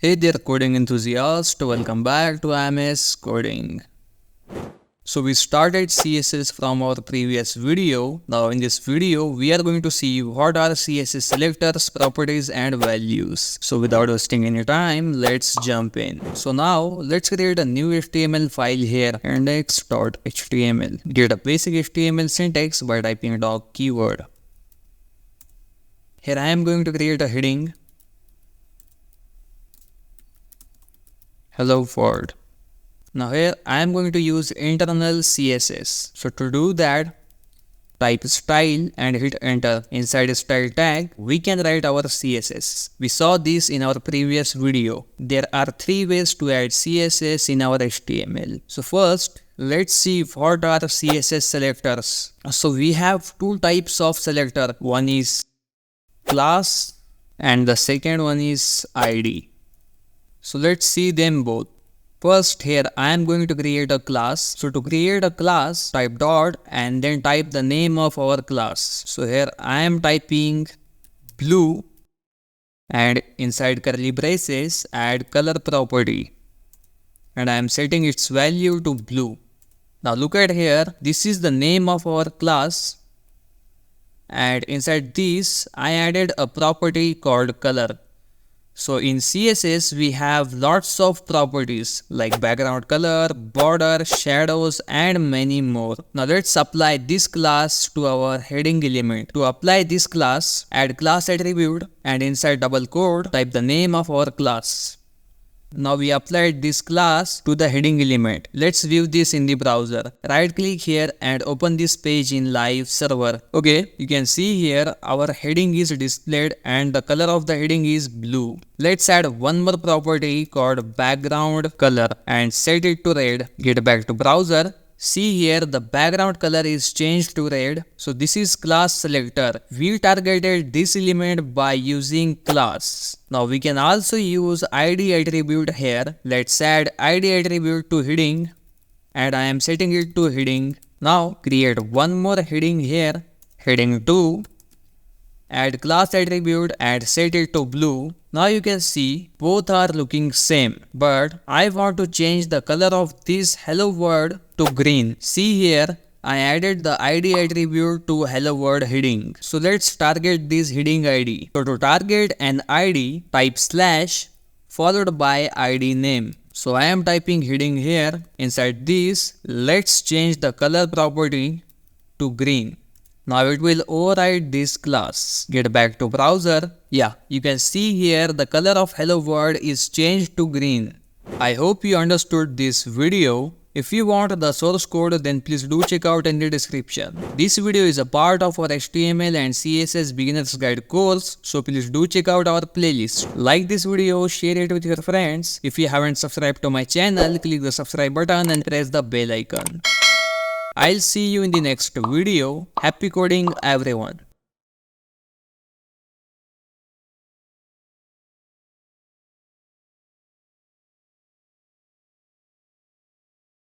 Hey there coding enthusiast, welcome back to IMS Coding. So we started CSS from our previous video. Now in this video, we are going to see what are CSS selectors, properties and values. So without wasting any time, let's jump in. So now let's create a new HTML file here, index.html. Get a basic HTML syntax by typing doc keyword. Here I am going to create a heading. Hello world. Now here I am going to use internal CSS. So to do that, type style and hit enter. Inside style tag, we can write our CSS. We saw this in our previous video. There are 3 ways to add CSS in our HTML. So first, let's see what are CSS selectors. So we have 2 types of selector. One is class and the second one is ID. So let's see them both. First here I am going to create a class. So to create a class, type dot and then type the name of our class. So here I am typing blue and inside curly braces add color property. And I am setting its value to blue. Now look at here, this is the name of our class. And inside this I added a property called color. So in CSS, we have lots of properties like background color, border, shadows and many more. Now let's apply this class to our heading element. To apply this class, add class attribute and inside double quote, type the name of our class. Now we applied this class to the heading element. Let's view this in the browser. Right click here and open this page in live server. Okay, you can see here our heading is displayed and the color of the heading is blue. Let's add one more property called background color and set it to red. Get back to browser. See here the background color is changed to red. So this is class selector. We targeted this element by using class. Now we can also use ID attribute here. Let's add ID attribute to heading and I am setting it to heading. Now create one more heading here, heading 2. Add class attribute and set it to blue. Now you can see both are looking same, but I want to change the color of this hello world to green. See here, I added the ID attribute to hello world heading. So let's target this heading ID. So to target an ID, type slash followed by ID name. So I am typing heading here. Inside this, let's change the color property to green. Now it will override this class. Get back to browser. Yeah, you can see here the color of hello world is changed to green. I hope you understood this video. If you want the source code, then please do check out in the description. This video is a part of our HTML and CSS beginners guide course, so please do check out our playlist. Like this video, share it with your friends. If you haven't subscribed to my channel, click the subscribe button and press the bell icon. I'll see you in the next video. Happy coding everyone.